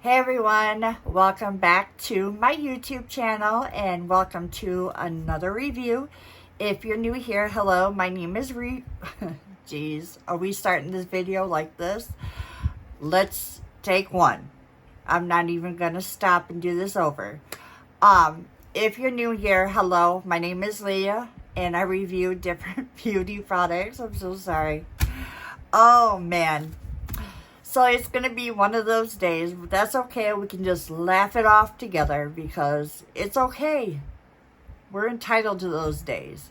Hey everyone, welcome back to my YouTube channel and welcome to another review. If you're new here, hello, my name is Jeez, are we starting this video like this? Let's take one. I'm not even gonna stop and do this over. If you're new here, hello, my name is Leah and I review different beauty products. I'm so sorry. Oh man. So it's going to be one of those days, but that's okay. We can just laugh it off together because it's okay. We're entitled to those days.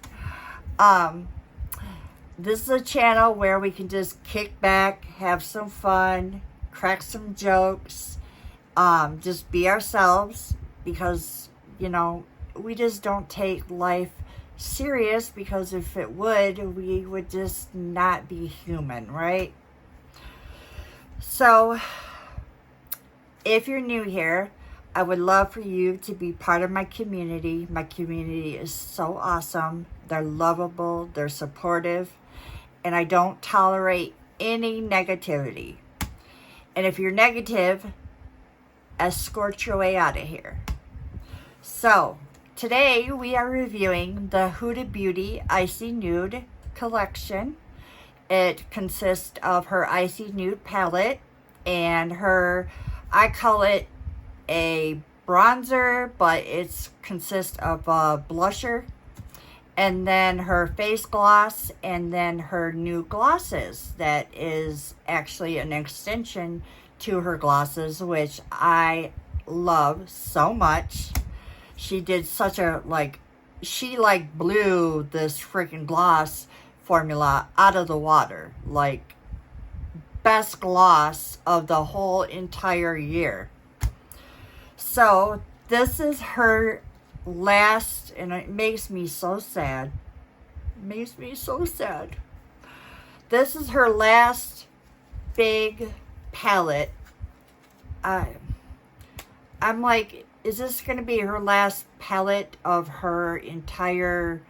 This is a channel where we can just kick back, have some fun, crack some jokes, just be ourselves because, you know, we just don't take life serious because if it would, we would just not be human, right? So, if you're new here, I would love for you to be part of my community. My community is so awesome. They're lovable, they're supportive, and I don't tolerate any negativity. And if you're negative, escort your way out of here. So, today we are reviewing the Huda Beauty Icy Nude collection. It consists of her Icy Nude palette and her, I call it a bronzer, but it consists of a blusher, and then her face gloss, and then her new glosses that is actually an extension to her glosses, which I love so much. She did such a, she blew this freaking gloss formula out of the water. Like, best gloss of the whole entire year. So this is her last, and it makes me so sad. It makes me so sad. This is her last big palette. I'm like, is this going to be her last palette of her entire,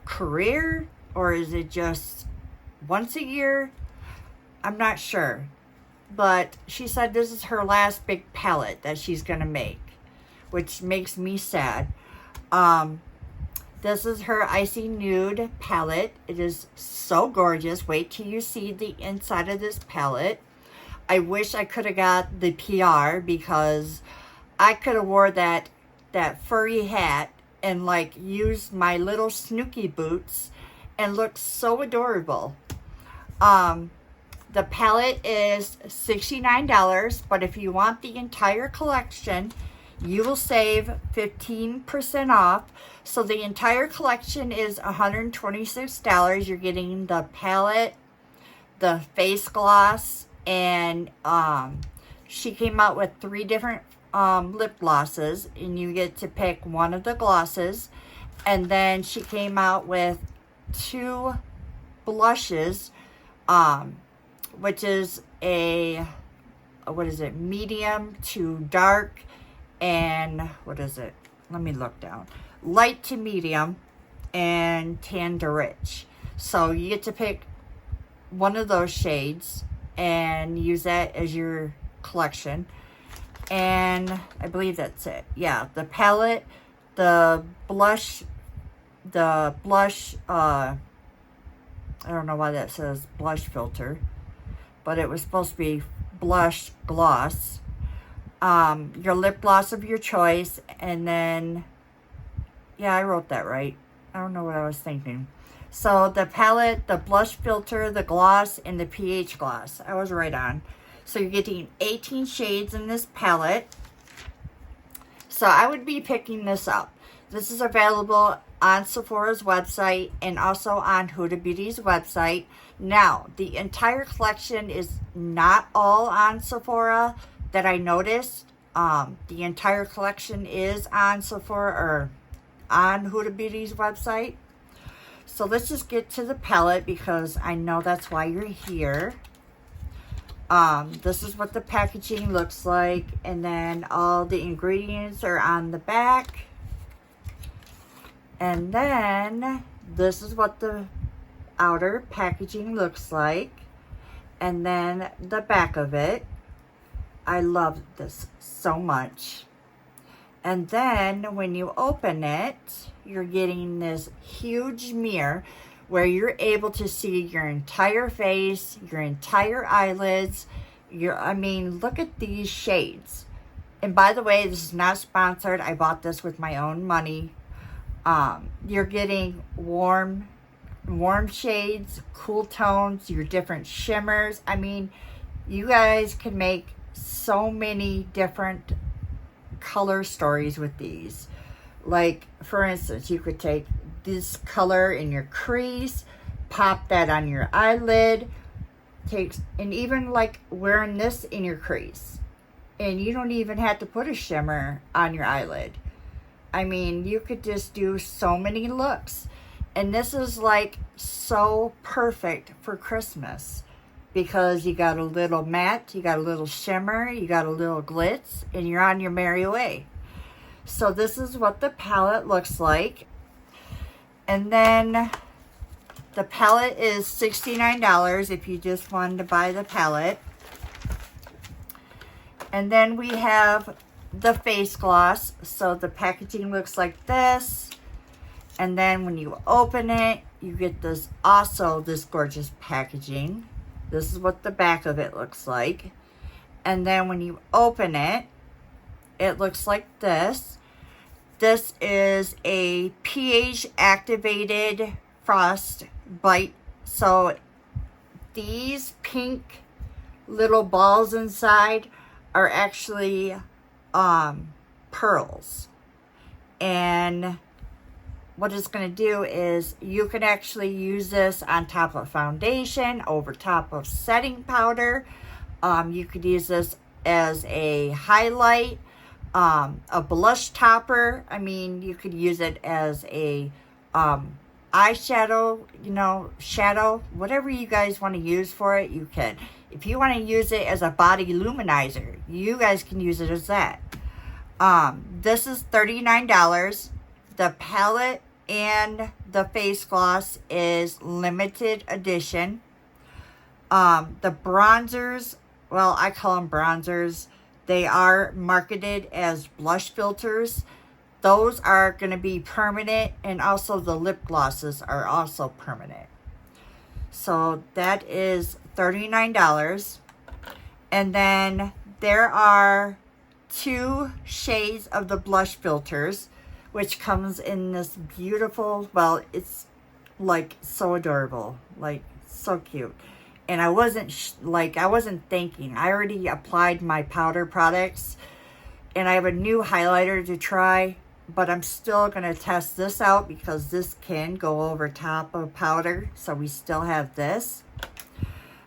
career, or is it just once a year? I'm not sure, but she said this is her last big palette that she's gonna make, which makes me sad. This is her Icy Nude palette. It is so gorgeous. Wait till you see the inside of this palette. I wish I could have got the PR because I could have wore that furry hat and used my little Snooki boots and looked so adorable. The palette is $69, but if you want the entire collection, you will save 15% off. So the entire collection is $126. You're getting the palette, the face gloss, and she came out with 3 different lip glosses, and you get to pick one of the glosses. And then she came out with 2 blushes, which is a, medium to dark, and let me look down, light to medium, and tan to rich. So you get to pick one of those shades and use that as your collection. And I believe that's it. Yeah, the palette, the blush, I don't know why that says blush filter, but it was supposed to be blush gloss, your lip gloss of your choice, and then, yeah, I wrote that right. I don't know what I was thinking. So the palette, the blush filter, the gloss, and the pH gloss. I was right on. So you're getting 18 shades in this palette. So I would be picking this up. This is available on Sephora's website and also on Huda Beauty's website. Now, the entire collection is not all on Sephora that I noticed. The entire collection is on Sephora or on Huda Beauty's website. So let's just get to the palette because I know that's why you're here. This is what the packaging looks like, and then all the ingredients are on the back. And then this is what the outer packaging looks like, and then the back of it. I love this so much. And then when you open it, you're getting this huge mirror where you're able to see your entire face, your entire eyelids. I mean, look at these shades. And by the way, this is not sponsored. I bought this with my own money. You're getting warm shades, cool tones, your different shimmers. I mean, you guys can make so many different color stories with these. Like, for instance, you could take this color in your crease, pop that on your eyelid, and even like wearing this in your crease. And you don't even have to put a shimmer on your eyelid. I mean, you could just do so many looks. And this is like so perfect for Christmas because you got a little matte, you got a little shimmer, you got a little glitz, and you're on your merry way. So this is what the palette looks like. And then the palette is $69 if you just wanted to buy the palette. And then we have the face gloss. So the packaging looks like this. And then when you open it, you get this gorgeous packaging. This is what the back of it looks like. And then when you open it, it looks like this. This is a pH activated frost bite. So these pink little balls inside are actually pearls. And what it's going to do is you can actually use this on top of foundation, over top of setting powder. You could use this as a highlight, a blush topper. I mean, you could use it as a eyeshadow, shadow, whatever you guys want to use for it, you can. If you want to use it as a body luminizer, you guys can use it as that. This is $39. The palette and the face gloss is limited edition. The bronzers, well, I call them bronzers. They are marketed as blush filters. Those are going to be permanent, and also the lip glosses are also permanent. So that is $39. And then there are 2 shades of the blush filters, which comes in this beautiful, well, it's like so adorable, like so cute. And I wasn't thinking. I already applied my powder products, and I have a new highlighter to try, but I'm still going to test this out because this can go over top of powder. So we still have this.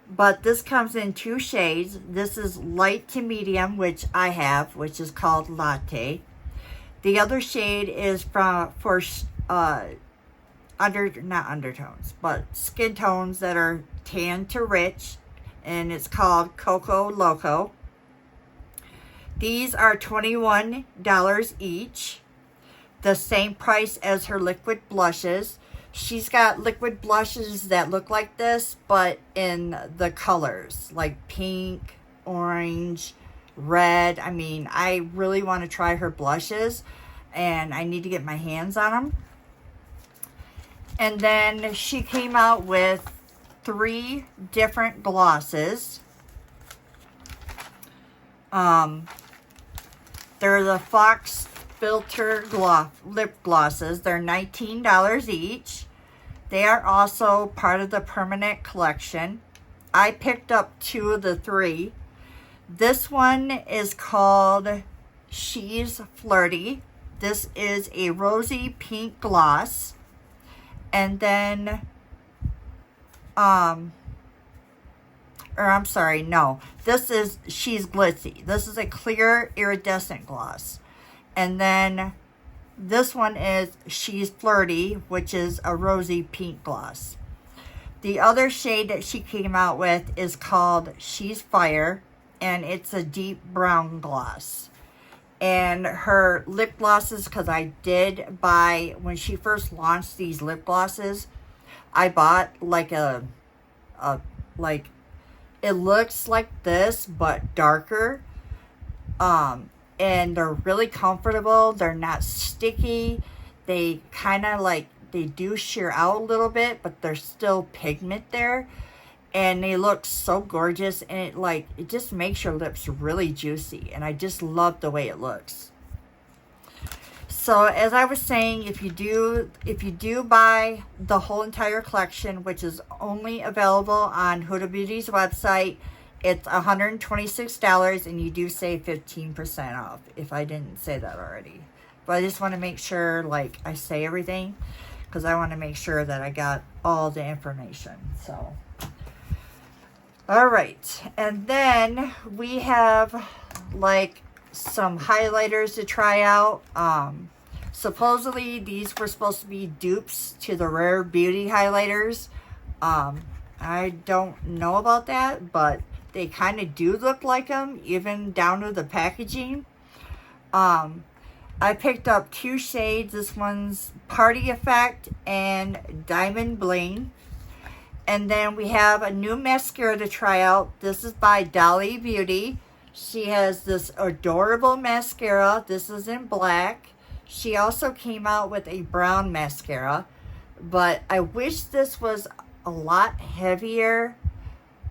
But this comes in 2 shades. This is light to medium, which I have, which is called Latte. The other shade is for not undertones, but skin tones that are tan to rich, and it's called Coco Loco. These are $21 each, the same price as her liquid blushes. She's got liquid blushes that look like this, but in the colors, like pink, orange, red. I mean, I really want to try her blushes, and I need to get my hands on them. And then she came out with 3 different glosses. They're the Fox Filter lip glosses. They're $19 each. They are also part of the permanent collection. I picked up 2 of the 3. This one is called She's Flirty. This is a rosy pink gloss. And then, this is She's Glitzy. This is a clear iridescent gloss. And then this one is She's Flirty, which is a rosy pink gloss. The other shade that she came out with is called She's Fire, and it's a deep brown gloss. And her lip glosses, because I did buy, when she first launched these lip glosses, I bought like it looks like this, but darker. And they're really comfortable. They're not sticky. They kind of like, they do sheer out a little bit, but there's still pigment there. And they look so gorgeous, and it just makes your lips really juicy. And I just love the way it looks. So as I was saying, if you do buy the whole entire collection, which is only available on Huda Beauty's website, it's $126, and you do save 15% off, if I didn't say that already. But I just want to make sure, like, I say everything, because I want to make sure that I got all the information. So, all right. And then we have, like, some highlighters to try out. Supposedly, these were supposed to be dupes to the Rare Beauty highlighters. I don't know about that, but they kind of do look like them, even down to the packaging. I picked up 2 shades. This one's Party Effect and Diamond Bling. And then we have a new mascara to try out. This is by Dolly Beauty. She has this adorable mascara. This is in black. She also came out with a brown mascara, but I wish this was a lot heavier.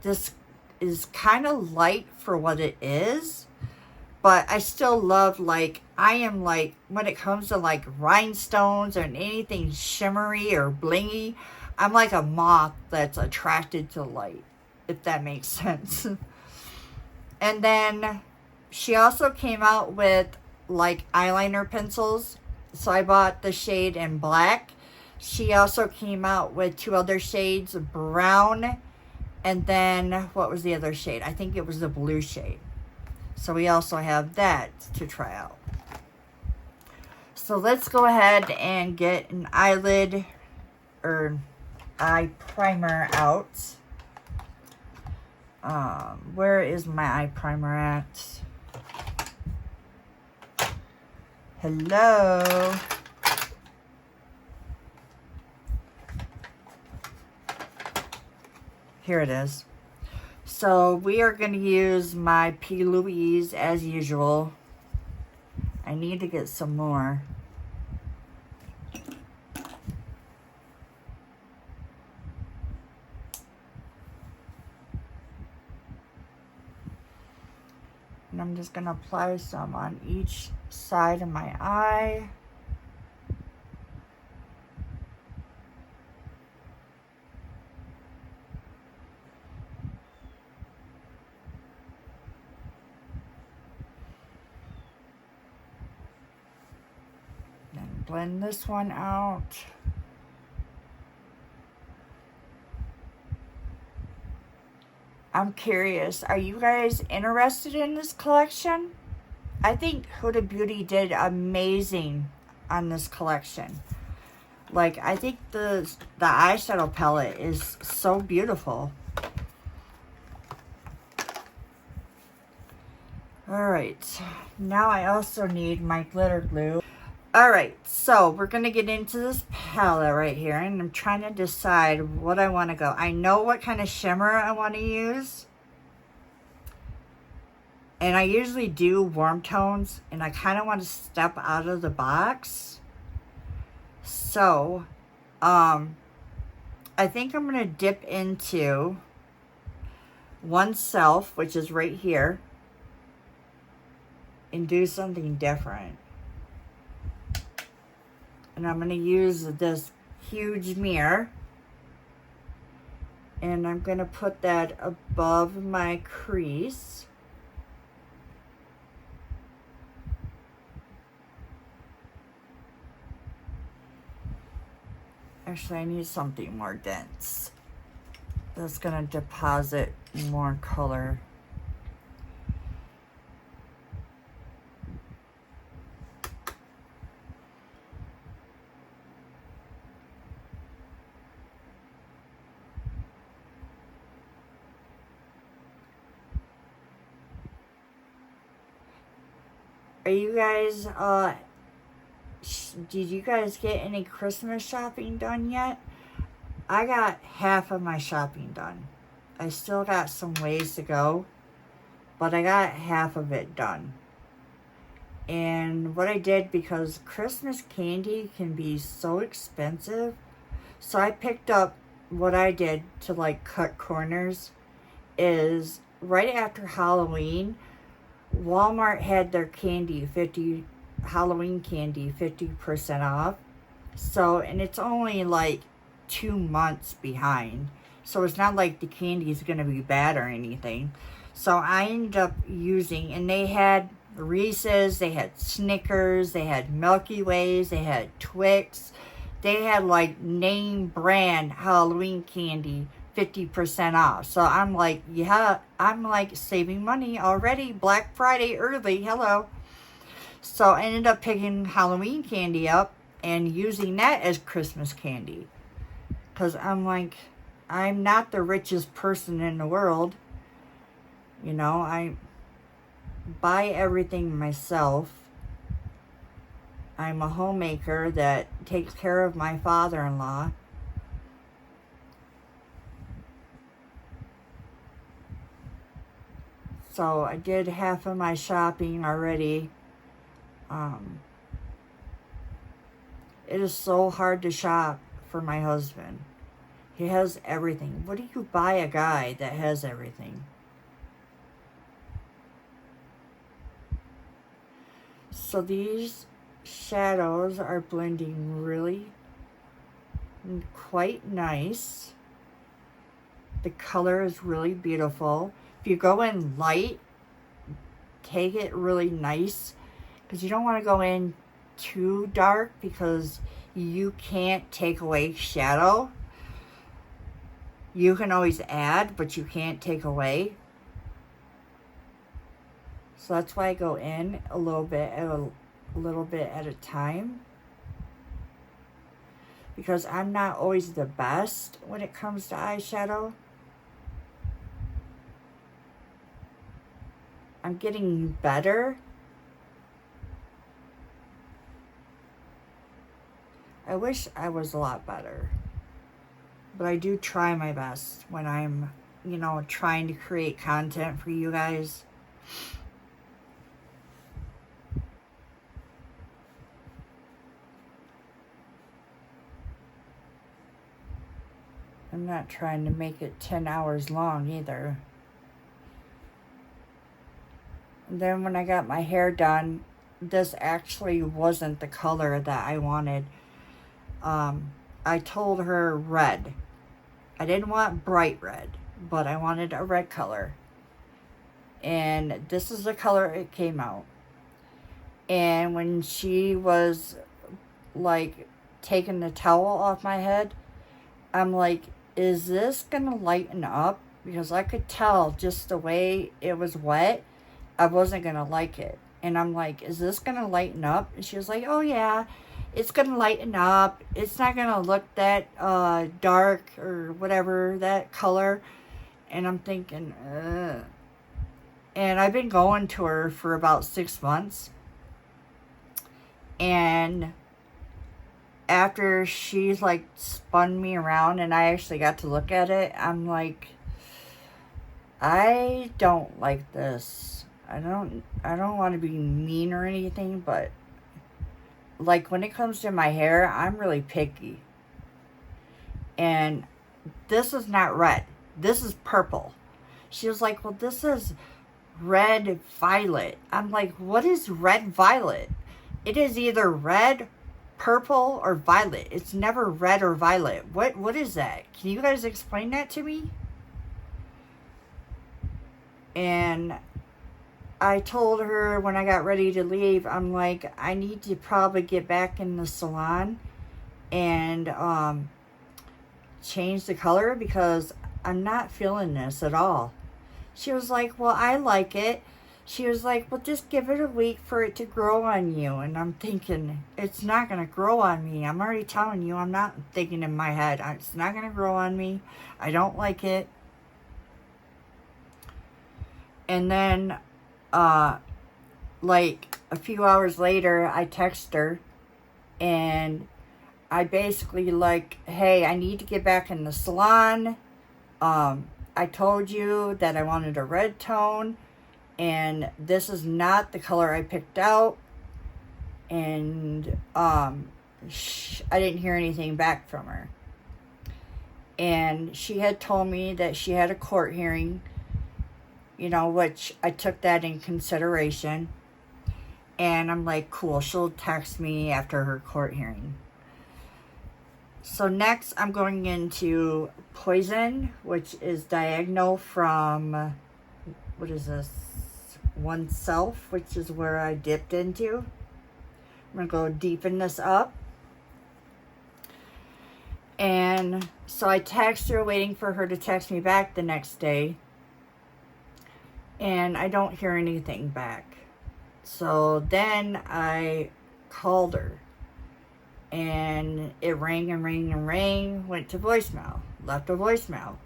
This is kind of light for what it is, but I still love, like, I am like, when it comes to like rhinestones or anything shimmery or blingy, I'm like a moth that's attracted to light, if that makes sense. And then she also came out with like eyeliner pencils, so I bought the shade in black. She also came out with 2 other shades, brown, and then what was the other shade? I think it was the blue shade. So we also have that to try out. So let's go ahead and get an eyelid or eye primer out. Where is my eye primer at? Hello. Here it is. So we are going to use my P. Louise as usual. I need to get some more. And I'm just going to apply some on each side of my eye. Then blend this one out. I'm curious, are you guys interested in this collection? I think Huda Beauty did amazing on this collection. Like, I think the eyeshadow palette is so beautiful. Alright, now I also need my glitter glue. Alright, so we're going to get into this palette right here, and I'm trying to decide what I want to go. I know what kind of shimmer I want to use. And I usually do warm tones, and I kind of want to step out of the box. So, I think I'm going to dip into Oneself, which is right here, and do something different. And I'm going to use this huge mirror, and I'm going to put that above my crease. Actually, I need something more dense. That's going to deposit more color. Are you guys, did you guys get any Christmas shopping done yet? I got half of my shopping done. I still got some ways to go, but I got half of it done. And what I did, because Christmas candy can be so expensive, so I picked up, what I did to like cut corners is right after Halloween, Walmart had their candy, Halloween candy 50% off. So, and it's only like 2 months behind. So it's not like the candy is going to be bad or anything. So I ended up using, and they had Reese's, they had Snickers, they had Milky Ways, they had Twix. They had like name brand Halloween candy 50% off. So I'm like, yeah, I'm like saving money already. Black Friday early. Hello. So I ended up picking Halloween candy up and using that as Christmas candy. Because I'm like, I'm not the richest person in the world. You know, I buy everything myself. I'm a homemaker that takes care of my father-in-law. So I did half of my shopping already. It is so hard to shop for my husband. He has everything. What do you buy a guy that has everything? So these shadows are blending really quite nice. The color is really beautiful. If you go in light, take it really nice, because you don't want to go in too dark, because you can't take away shadow. You can always add, but you can't take away. So that's why I go in a little bit at a time, because I'm not always the best when it comes to eyeshadow. I'm getting better. I wish I was a lot better. But I do try my best when I'm, trying to create content for you guys. I'm not trying to make it 10 hours long either. And then when I got my hair done, this actually wasn't the color that I wanted. I told her red. I didn't want bright red, but I wanted a red color. And this is the color it came out. And when she was like taking the towel off my head, I'm like, is this gonna lighten up? Because I could tell just the way it was wet, I wasn't gonna like it. And I'm like, is this gonna lighten up? And she was like, oh yeah, it's gonna lighten up. It's not gonna look that dark or whatever, that color. And I'm thinking, ugh. And I've been going to her for about 6 months. And after she's like spun me around and I actually got to look at it, I'm like, I don't like this. I don't want to be mean or anything, but like when it comes to my hair, I'm really picky. And this is not red. This is purple. She was like, well, this is red violet. I'm like, what is red violet? It is either red, purple, or violet. It's never red or violet. What is that? Can you guys explain that to me? And I told her when I got ready to leave, I'm like, I need to probably get back in the salon and change the color, because I'm not feeling this at all. She was like, well, I like it. She was like, well, just give it a week for it to grow on you. And I'm thinking, it's not going to grow on me. I'm already telling you, I'm not thinking in my head, it's not going to grow on me. I don't like it. And then, like a few hours later, I text her and I basically like, hey, I need to get back in the salon. I told you that I wanted a red tone, and this is not the color I picked out. And I didn't hear anything back from her. And she had told me that she had a court hearing, which I took that in consideration. And I'm like, cool, she'll text me after her court hearing. So next I'm going into poison, which is diagonal from, what is this? Oneself, which is where I dipped into. I'm going to go deepen this up. And so I text her, waiting for her to text me back the next day. And I don't hear anything back. So then I called her. And it rang and rang and rang, went to voicemail, left a voicemail.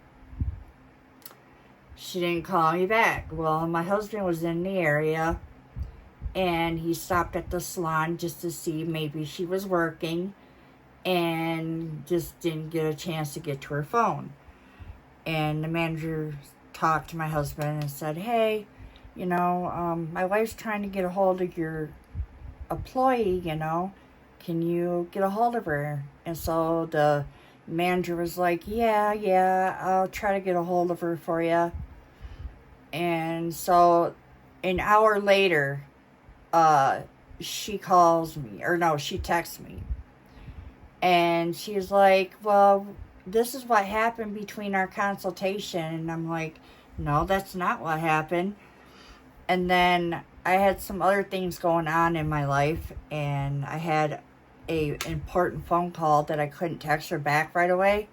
She didn't call me back. Well, my husband was in the area, and he stopped at the salon just to see maybe she was working, and just didn't get a chance to get to her phone. And the manager talked to my husband and said, hey, my wife's trying to get a hold of your employee, can you get a hold of her? And so the manager was like, yeah, I'll try to get a hold of her for you. And so an hour later, she calls me, she texts me. And she's like, well, this is what happened between our consultation. And I'm like, no, that's not what happened. And then I had some other things going on in my life, and I had a important phone call that I couldn't text her back right away,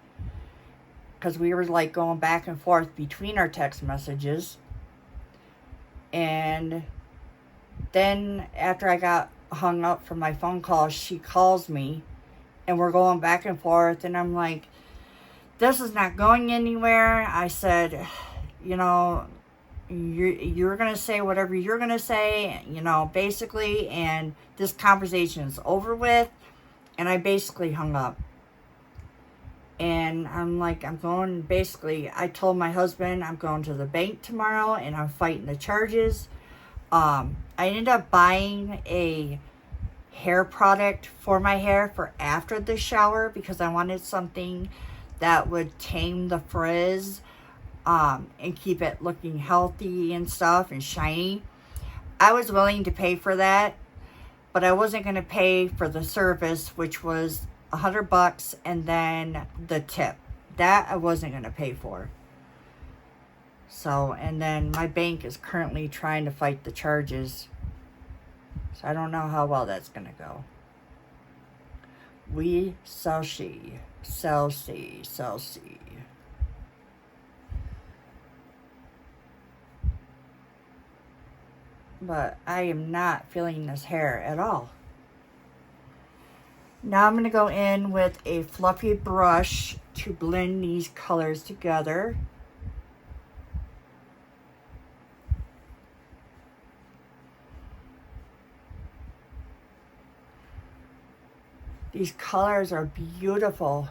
because we were like going back and forth between our text messages. And then after I got hung up from my phone call, she calls me, and we're going back and forth, and I'm like, this is not going anywhere. I said, you're going to say whatever you're going to say, basically, and this conversation is over with. And I basically hung up. And I'm like, I told my husband I'm going to the bank tomorrow and I'm fighting the charges. I ended up buying a hair product for my hair for after the shower, because I wanted something that would tame the frizz, and keep it looking healthy and stuff and shiny. I was willing to pay for that, but I wasn't going to pay for the service, which was $100, and then the tip. That I wasn't going to pay for. So, and then my bank is currently trying to fight the charges. So I don't know how well that's going to go. We shall see. Shall see. Shall see. But I am not feeling this hair at all. Now I'm going to go in with a fluffy brush to blend these colors together. These colors are beautiful.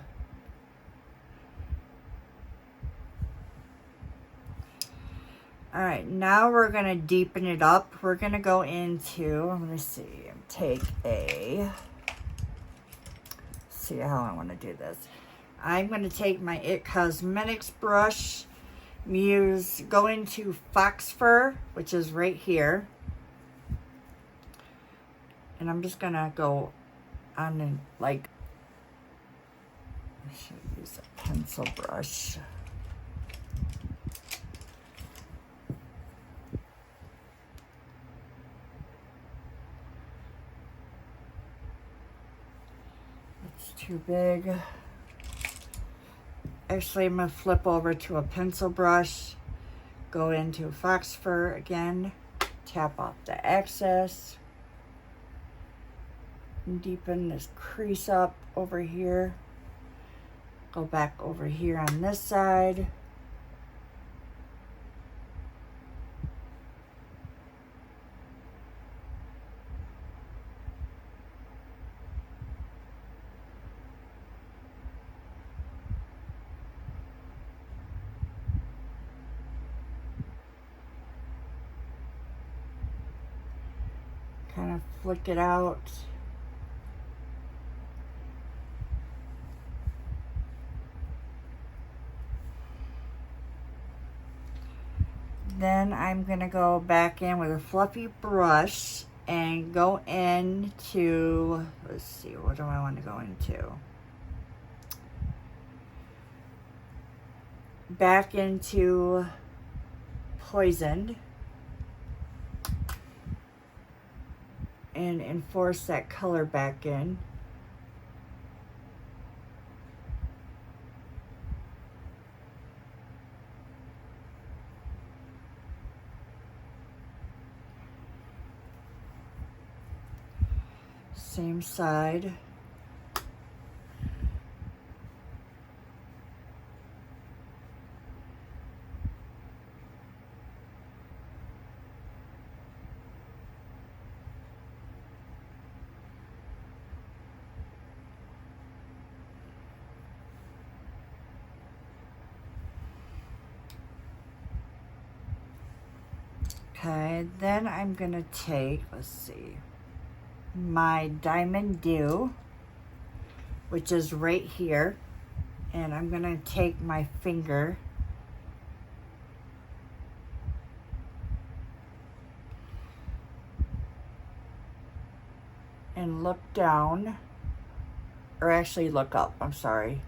Alright, now we're going to deepen it up. We're going to go into, let me see, see how I want to do this. I'm going to take my It Cosmetics brush, go into Fox Fur, which is right here. And I'm just going to go on and I should use a pencil brush. Too big. Actually, I'm going to flip over to a pencil brush, go into Fox Fur again, tap off the excess, and deepen this crease up over here, go back over here on this side. Kind of flick it out. Then I'm going to go back in with a fluffy brush and go into, let's see, what do I want to go into? Back into Poisoned and enforce that color back in. Same side. Okay, then I'm gonna take, let's see, my Diamond Dew, which is right here, and I'm gonna take my finger and look down, or actually look up, I'm sorry,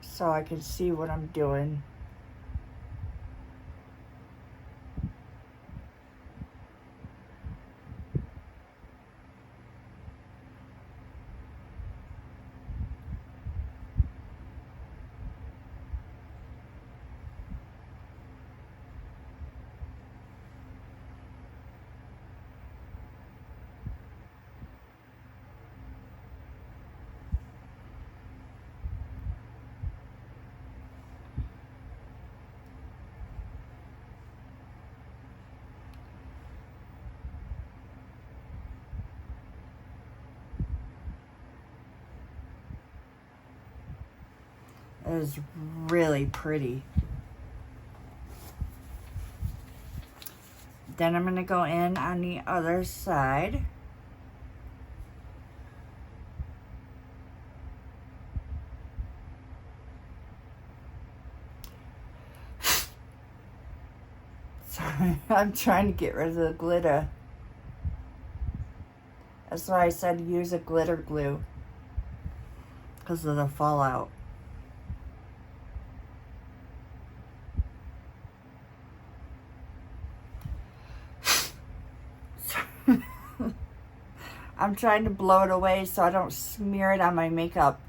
so I can see what I'm doing. It is really pretty. Then I'm going to go in on the other side. Sorry, I'm trying to get rid of the glitter. That's why I said use a glitter glue, because of the fallout. I'm trying to blow it away so I don't smear it on my makeup,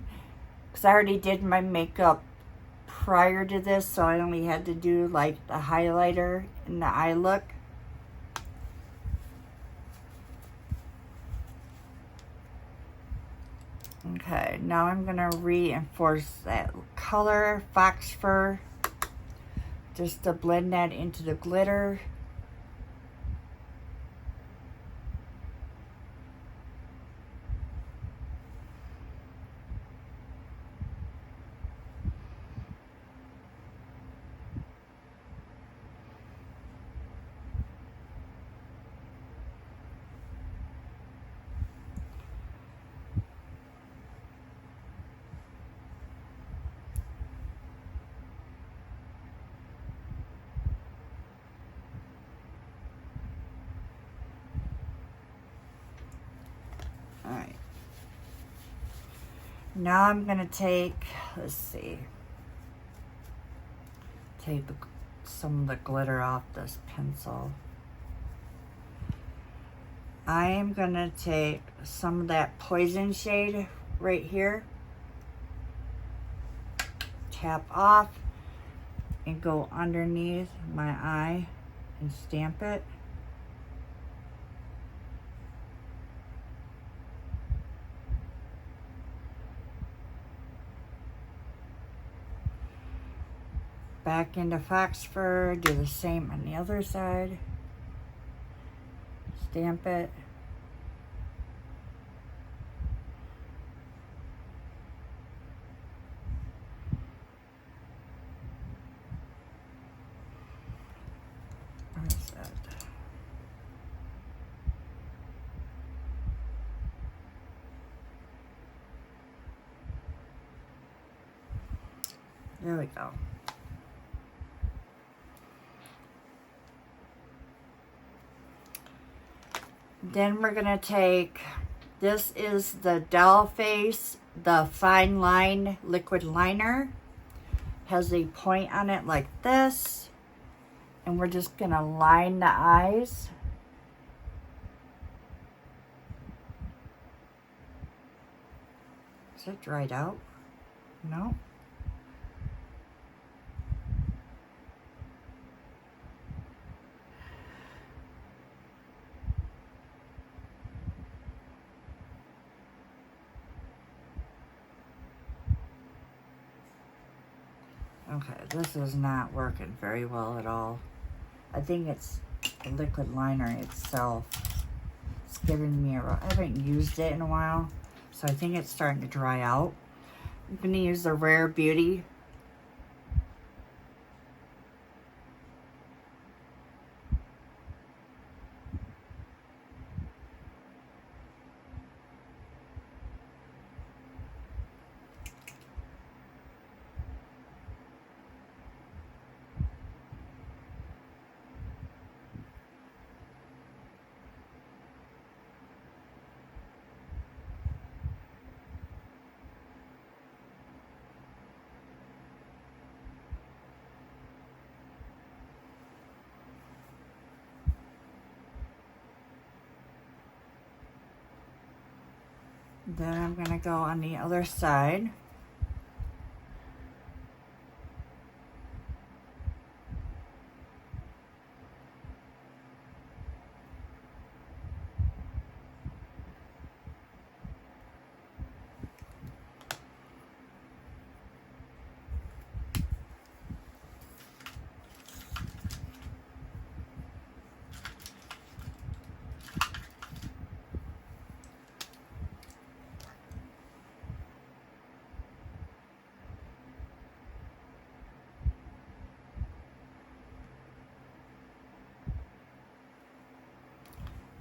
because I already did my makeup prior to this, so I only had to do like the highlighter and the eye look. Okay, now I'm gonna reinforce that color, Fox Fur, just to blend that into the glitter. Alright. Now I'm going to take, let's see, take some of the glitter off this pencil. I am going to take some of that Poison shade right here, tap off, and go underneath my eye and stamp it. Back into Fox Fur, do the same on the other side. Stamp it. Let's There we go. Then we're going to take, this is the Doll Face, the Fine Line Liquid Liner. Has a point on it like this. And we're just going to line the eyes. Is it dried out? No. Okay, this is not working very well at all. I think it's the liquid liner itself. It's giving me I haven't used it in a while, so I think it's starting to dry out. I'm going to use the Rare Beauty. Then I'm going to go on the other side.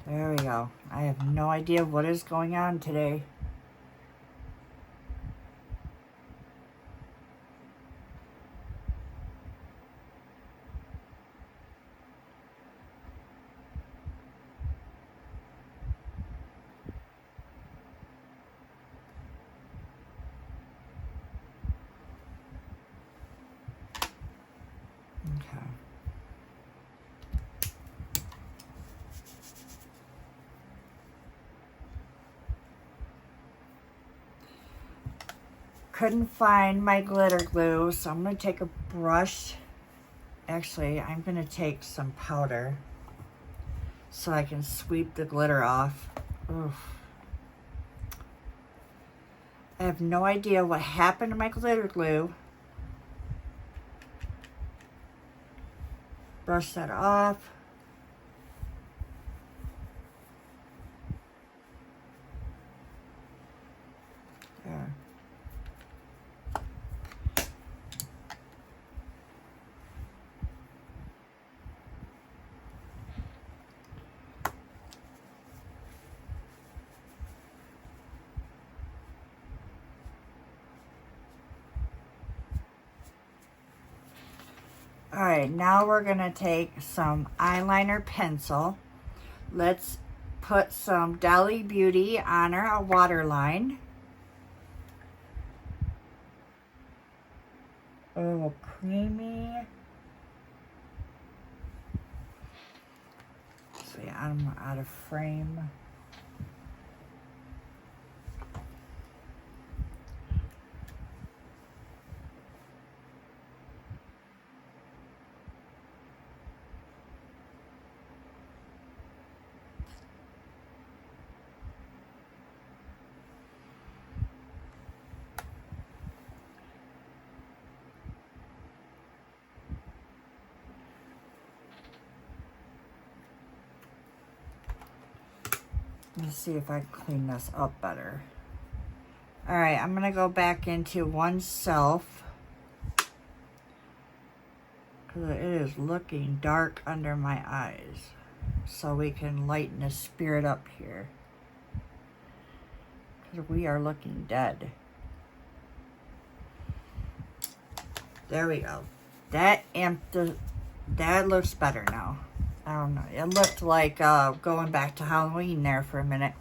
There we go. I have no idea what is going on today. Okay. Couldn't find my glitter glue, so I'm going to take a brush. Actually, I'm going to take some powder so I can sweep the glitter off. Oof. I have no idea what happened to my glitter glue. Brush that off. There. All right, now we're gonna take some eyeliner pencil. Let's put some Dolly Beauty on our waterline. Oh, creamy. So yeah, I'm out of frame. Let's see if I can clean this up better. All right, I'm gonna go back into oneself because it is looking dark under my eyes. So we can lighten the spirit up here because we are looking dead. There we go. That looks better now. I don't know. It looked like going back to Halloween there for a minute.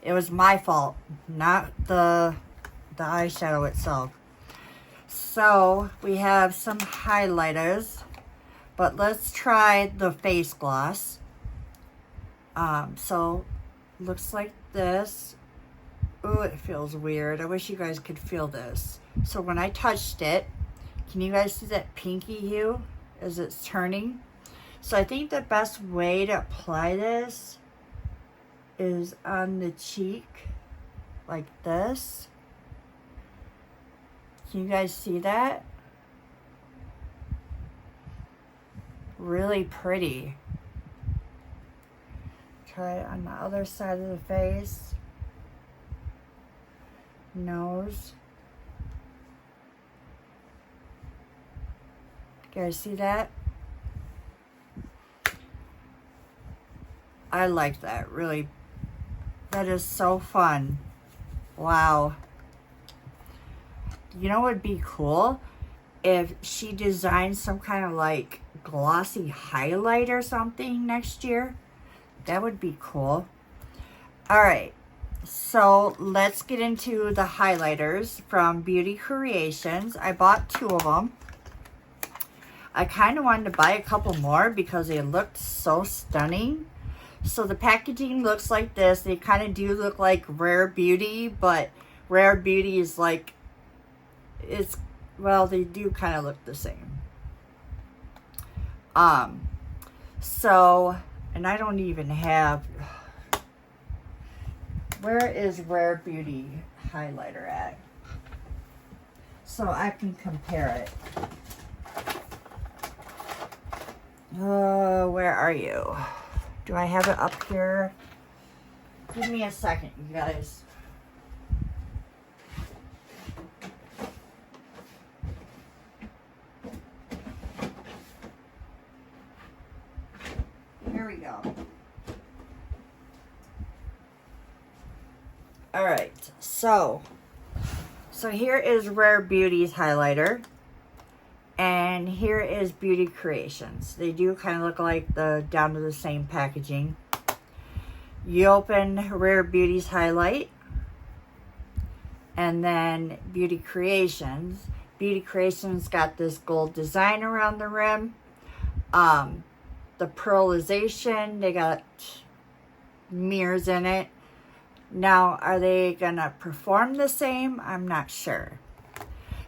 It was my fault, not the eyeshadow itself. So we have some highlighters, but let's try the face gloss. So looks like this. Oh, it feels weird. I wish you guys could feel this. So when I touched it, can you guys see that pinky hue as it's turning? So I think the best way to apply this is on the cheek, like this. Can you guys see that? Really pretty. Try it on the other side of the face. Nose. You guys see that? I like that, really. That is so fun. Wow. You know what would be cool? If she designed some kind of like glossy highlight or something next year. That would be cool. Alright, so let's get into the highlighters from Beauty Creations. I bought 2 of them. I kind of wanted to buy a couple more because they looked so stunning. So the packaging looks like this. They kind of do look like Rare Beauty, but Rare Beauty is like, well, they do kind of look the same. So, and I don't even have, where is Rare Beauty highlighter at? So I can compare it. Where are you? Do I have it up here? Give me a second, you guys. Here we go. All right, so here is Rare Beauty's highlighter. And here is Beauty Creations. They do kind of look like down to the same packaging. You open Rare Beauty's highlight. And then Beauty Creations. Beauty Creations got this gold design around the rim. The pearlization, they got mirrors in it. Now, are they gonna perform the same? I'm not sure.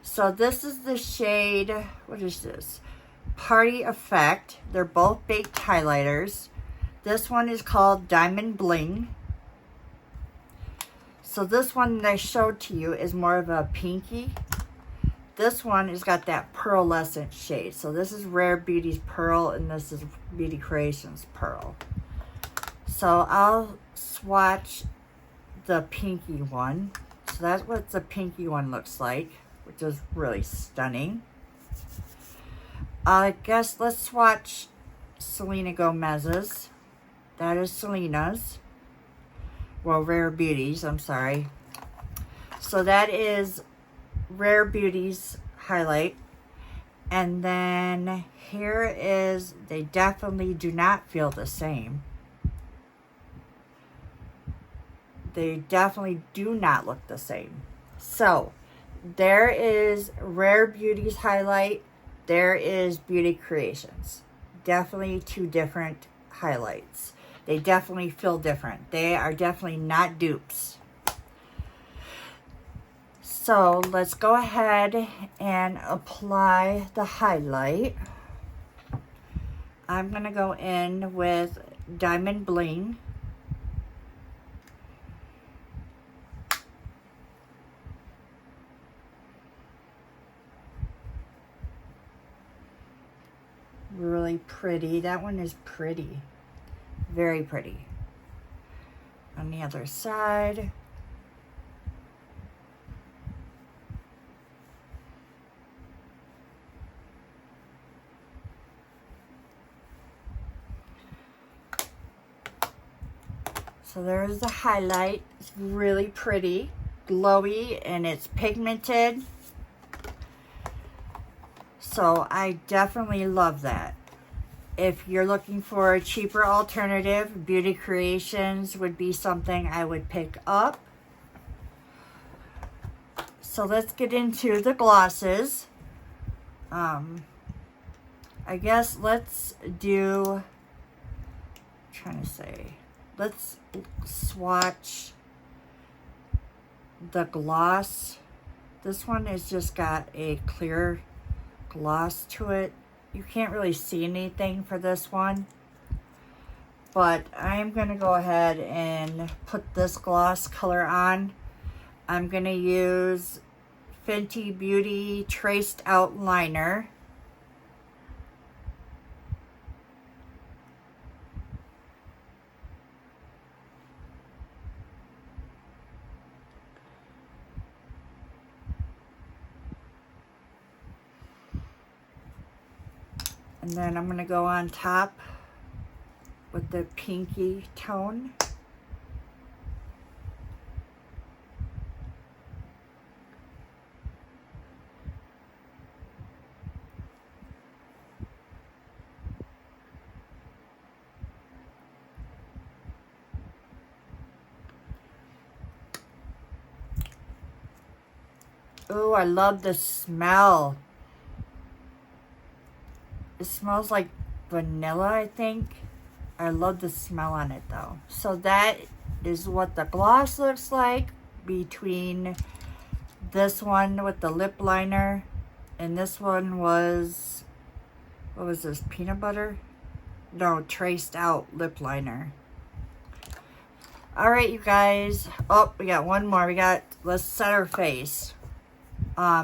So this is the shade, what is this? Party Effect. They're both baked highlighters. This one is called Diamond Bling. So this one that I showed to you is more of a pinky. This one has got that pearlescent shade. So this is Rare Beauty's Pearl and this is Beauty Creations Pearl. So I'll swatch the pinky one. So that's what the pinky one looks like, which is really stunning. I guess let's swatch Selena Gomez's. That is Selena's. Well, Rare Beauty's, I'm sorry. So that is Rare Beauty's highlight. And then here is, they definitely do not feel the same. They definitely do not look the same. So, there is Rare Beauty's highlight. There is Beauty Creations. Definitely 2 different highlights. They definitely feel different. They are definitely not dupes. So let's go ahead and apply the highlight. I'm going to go in with Diamond Bling. Really pretty. That one is pretty. Very pretty. On the other side. So there's the highlight. It's really pretty, glowy, and it's pigmented. So I definitely love that. If you're looking for a cheaper alternative, Beauty Creations would be something I would pick up. So let's get into the glosses. I guess let's do, let's swatch the gloss. This one has just got a clear gloss to it. You can't really see anything for this one, but I'm going to go ahead and put this gloss color on. I'm going to use Fenty Beauty Traced Out Liner. And then I'm going to go on top with the pinky tone. Oh, I love the smell. It smells like vanilla, I think. I love the smell on it though. So that is what the gloss looks like between this one with the lip liner and this one was, what was this, peanut butter? No, traced out lip liner. All right, you guys. Oh, we got one more. Let's set our face.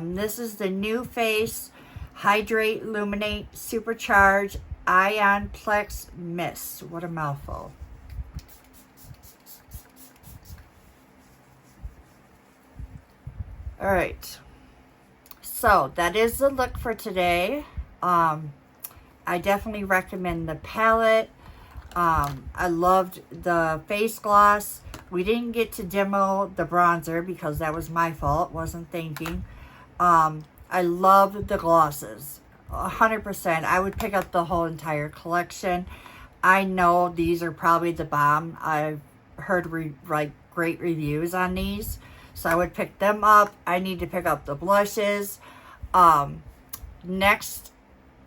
This is the new face Hydrate, Illuminate, Supercharge, Ion Plex Mist. What a mouthful. All right. So that is the look for today. I definitely recommend the palette. I loved the face gloss. We didn't get to demo the bronzer because that was my fault. Wasn't thinking. I love the glosses, 100%. I would pick up the whole entire collection. I know these are probably the bomb. I've heard great reviews on these, so I would pick them up. I need to pick up the blushes. Next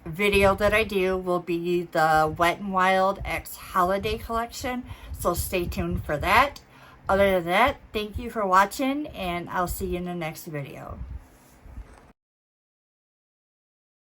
video that I do will be the Wet n Wild X Holiday Collection, so stay tuned for that. Other than that, thank you for watching, and I'll see you in the next video.